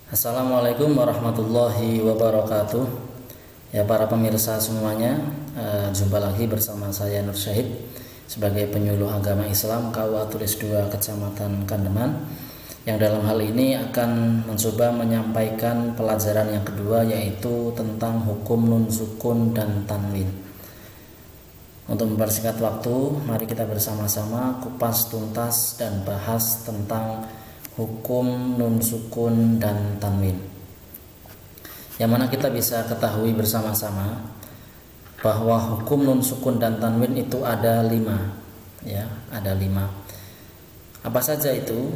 Assalamualaikum warahmatullahi wabarakatuh. Ya, para pemirsa semuanya, jumpa lagi bersama saya Nur Syahid sebagai penyuluh agama Islam KUA Tulis 2 Kecamatan Kandeman, yang dalam hal ini akan mencoba menyampaikan pelajaran yang kedua, yaitu tentang hukum nun sukun dan tanwin. Untuk mempersingkat waktu, mari kita bersama-sama kupas tuntas dan bahas tentang hukum nun sukun dan tanwin, yang mana kita bisa ketahui bersama-sama bahwa hukum nun sukun dan tanwin itu ada 5, ya, ada 5. Apa saja itu?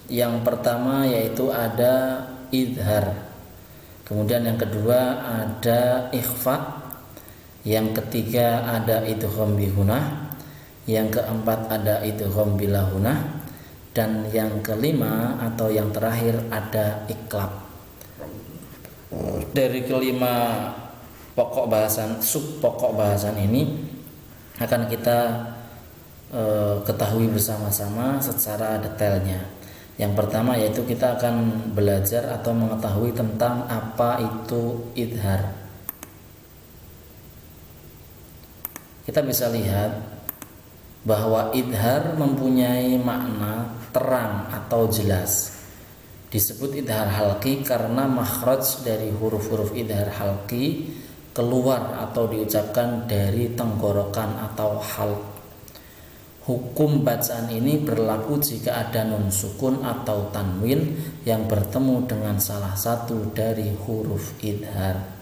Yang pertama yaitu ada idhar, kemudian yang kedua ada ikhfa, yang ketiga ada idgham bihunah, yang keempat ada idgham bilahunah, dan yang kelima atau yang terakhir ada iklab. Dari kelima pokok bahasan, sub pokok bahasan ini akan kita ketahui bersama-sama secara detailnya. Yang pertama yaitu kita akan belajar atau mengetahui tentang apa itu idhar. Kita bisa lihat bahwa idhar mempunyai makna terang atau jelas. Disebut idhar halqi karena makhraj dari huruf-huruf idhar halqi keluar atau diucapkan dari tenggorokan atau halq. Hukum bacaan ini berlaku jika ada nun sukun atau tanwin yang bertemu dengan salah satu dari huruf idhar.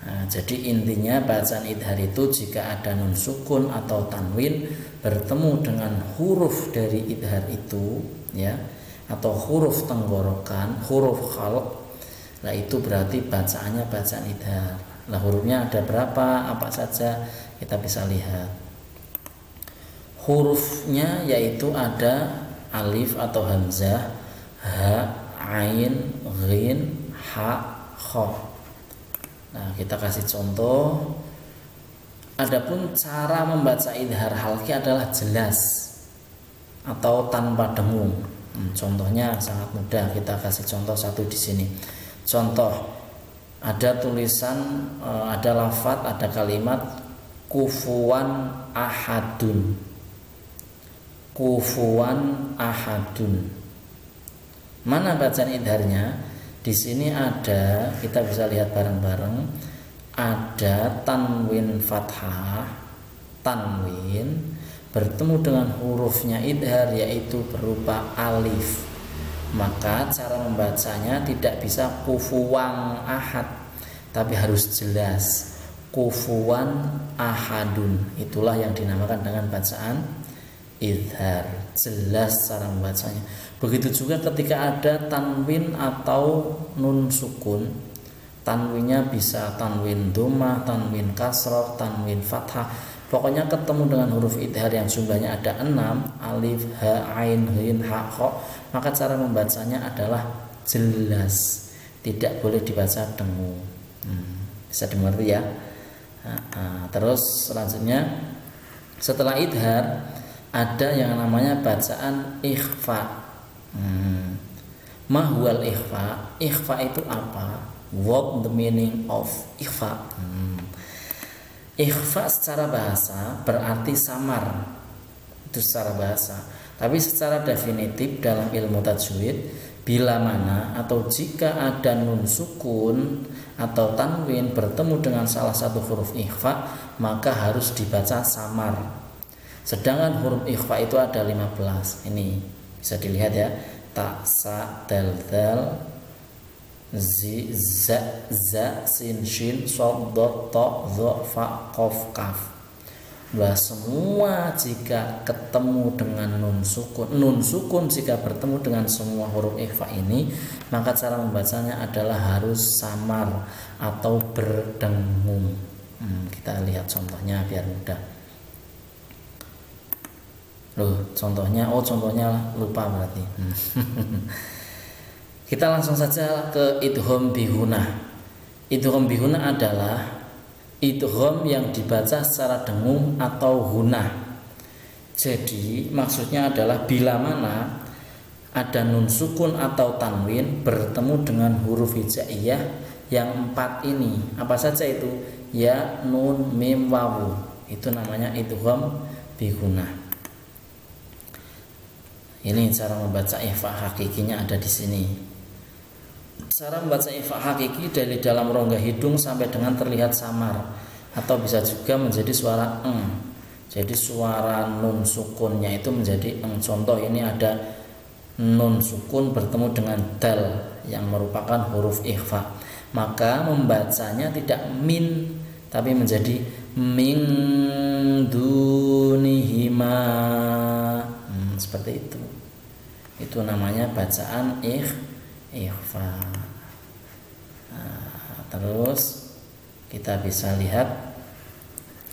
Nah, jadi intinya bacaan idhar itu jika ada nun sukun atau tanwin bertemu dengan huruf dari idhar itu, ya, atau huruf tenggorokan, huruf khalq, nah itu berarti bacaannya bacaan idhar. Nah, hurufnya ada berapa, apa saja kita bisa lihat. Hurufnya yaitu ada alif atau hamzah, ha, ain, ghin, ha, kha. Nah, kita kasih contoh. Adapun cara membaca idhar halqi adalah jelas atau tanpa dengung. Contohnya sangat mudah, kita kasih contoh satu di sini. Contoh, ada tulisan, ada lafadz, ada kalimat kufuwan ahadun. Kufuwan ahadun. Mana bacaan idharnya? Di sini ada, kita bisa lihat bareng-bareng, ada tanwin fathah, tanwin bertemu dengan hurufnya idhar yaitu berupa alif. Maka cara membacanya tidak bisa kufuwan ahad, tapi harus jelas kufuwan ahadun. Itulah yang dinamakan dengan bacaan idhar, jelas cara membacanya. Begitu juga ketika ada tanwin atau nun sukun, tanwinnya bisa tanwin dhammah, tanwin kasroh, tanwin fathah, pokoknya ketemu dengan huruf idhar yang jumlahnya ada 6, alif, ha, ain, ghin, ha, kha, maka cara membacanya adalah jelas, tidak boleh dibaca dengung. Bisa dimengerti ya. Terus selanjutnya setelah idhar ada yang namanya bacaan ikhfa. Mahwal ikhfa. Ikhfa itu apa? What the meaning of ikhfa? Ikhfa secara bahasa berarti samar. Itu secara bahasa. Tapi secara definitif dalam ilmu tajwid, bila mana atau jika ada nun sukun atau tanwin bertemu dengan salah satu huruf ikhfa, maka harus dibaca samar. Sedangkan huruf ikhfa itu ada 15. Ini bisa dilihat ya. Ta, sa, dal, dal, zi, za, za, sin, shin, shad, dot, ta, dha, fa, qaf, kaf. Nah, semua jika ketemu dengan nun sukun jika bertemu dengan semua huruf ikhfa ini, maka cara membacanya adalah harus samar atau berdengung. Kita lihat contohnya biar mudah. Contohnya lupa berarti. Kita langsung saja ke idgham bihunah. Idgham bihunah adalah idgham yang dibaca secara dengung atau hunah. Jadi maksudnya adalah bila mana ada nun sukun atau tanwin bertemu dengan huruf hijaiyah yang 4 ini. Apa saja itu? Ya, nun, mim, wawu. Itu namanya idgham bi gunnah. Ini cara membaca ikhfa hakikinya ada di sini. Cara membaca ikhfa hakiki dari dalam rongga hidung sampai dengan terlihat samar, atau bisa juga menjadi suara eng. Jadi suara nun sukunnya itu menjadi eng. Contoh ini ada nun sukun bertemu dengan dal yang merupakan huruf ikhfa. Maka membacanya tidak min tapi menjadi min dunihima. Seperti itu. Itu namanya bacaan ikhfa. Terus kita bisa lihat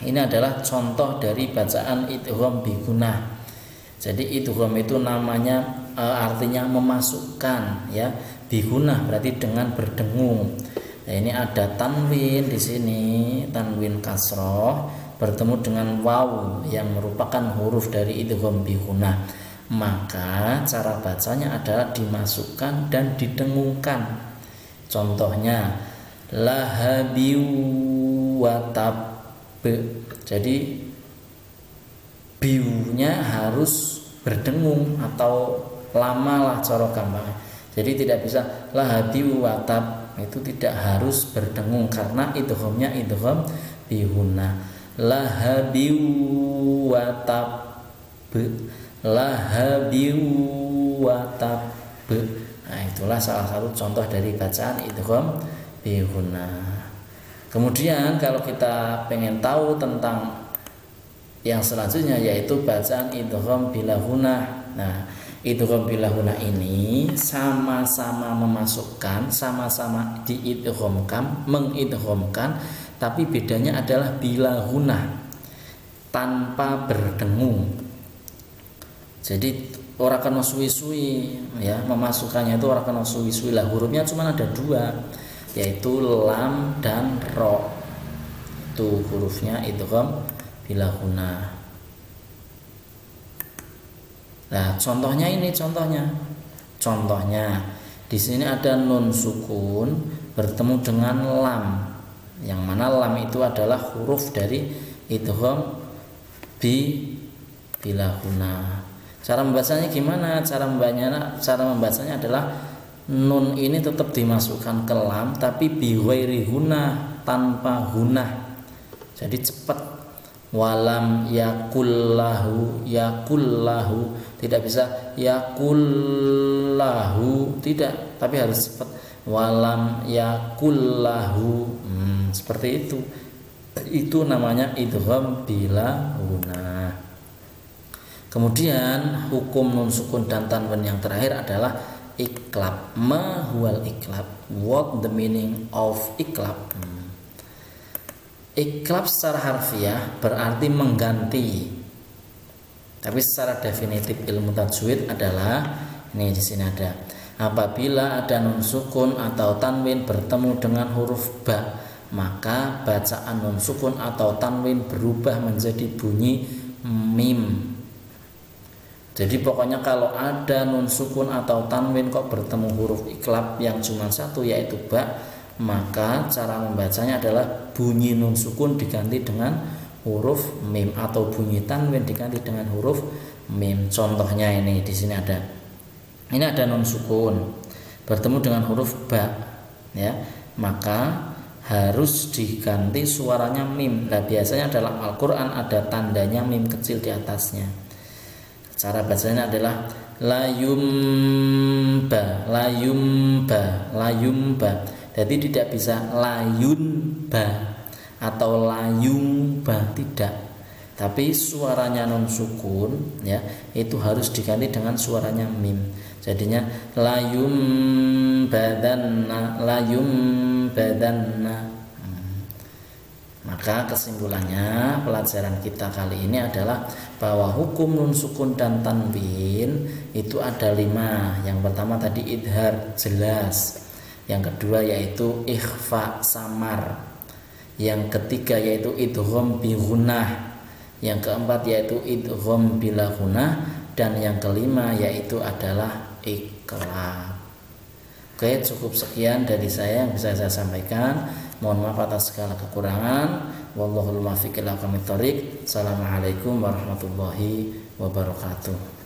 ini adalah contoh dari bacaan idgham bi gunnah. Jadi idgham itu namanya artinya memasukkan, ya. Bi gunnah berarti dengan berdengung. Nah, ini ada tanwin di sini, tanwin kasroh bertemu dengan wawu yang merupakan huruf dari idgham bi gunnah. Maka cara bacanya adalah dimasukkan dan didengungkan. Contohnya lahabi watab. Jadi biunya harus berdengung atau lama lah cara gampang. Jadi tidak bisa lahabi watab, itu tidak harus berdengung karena idghamnya idgham bi gunnah. Lahabi watab, lahabi watab. Nah, itulah salah satu contoh dari bacaan idgham bi gunnah. Kemudian kalau kita pengen tahu tentang yang selanjutnya yaitu bacaan idgham bila gunnah. Nah, idgham bila gunnah ini sama-sama memasukkan, sama-sama diidghamkan, mengidghamkan, tapi bedanya adalah bila gunnah tanpa berdengung. Jadi ora kena suwi-suwi, ya, memasukkannya itu ora kena suwi-suwi lah. Hurufnya cuma ada 2, yaitu lam dan ro. Itu hurufnya idgham bila gunnah. Nah, contohnya ini contohnya di sini ada nun sukun bertemu dengan lam, yang mana lam itu adalah huruf dari idgham bila gunnah. Cara membacanya gimana? Cara membacanya adalah nun ini tetap dimasukkan ke lam tapi bi ghairi gunnah, tanpa gunnah. Jadi cepat. Walam yakullahu, yakullahu, tidak bisa yakullahu, tidak, tapi harus cepat. Walam yakullahu, seperti itu. Itu namanya idgham bila gunnah. Kemudian hukum nun sukun dan tanwin yang terakhir adalah iklab. Ma huwal iklab? What the meaning of iklab? Iklab secara harfiah berarti mengganti. Tapi secara definitif ilmu tajwid adalah ini di sini ada. Apabila ada nun sukun atau tanwin bertemu dengan huruf ba, maka bacaan nun sukun atau tanwin berubah menjadi bunyi mim. Jadi pokoknya kalau ada nun sukun atau tanwin kok bertemu huruf iklab yang cuma satu yaitu ba, maka cara membacanya adalah bunyi nun sukun diganti dengan huruf mim atau bunyi tanwin diganti dengan huruf mim. Contohnya ini di sini ada. Ini ada nun sukun bertemu dengan huruf ba, ya. Maka harus diganti suaranya mim. Nah, biasanya dalam Al-Qur'an ada tandanya mim kecil di atasnya. Cara bacanya adalah layumba, layumba, layumba. Jadi tidak bisa layunba atau layumba, tidak. Tapi suaranya nun sukun, ya, itu harus diganti dengan suaranya mim. Jadinya layumbadanna, layumbadanna. Maka kesimpulannya pelajaran kita kali ini adalah bahwa hukum nun sukun dan tanwin itu ada 5. Yang pertama tadi idhar, jelas. Yang kedua yaitu ikhfa, samar. Yang ketiga yaitu idgham bi gunnah. Yang keempat yaitu idgham bila gunnah. Dan yang kelima yaitu adalah iklab. Oke, cukup sekian dari saya yang bisa saya sampaikan. Mohon maaf atas segala kekurangan. Wallahul muwaffiq ila aqwamit thoriq. Assalamualaikum warahmatullahi wabarakatuh.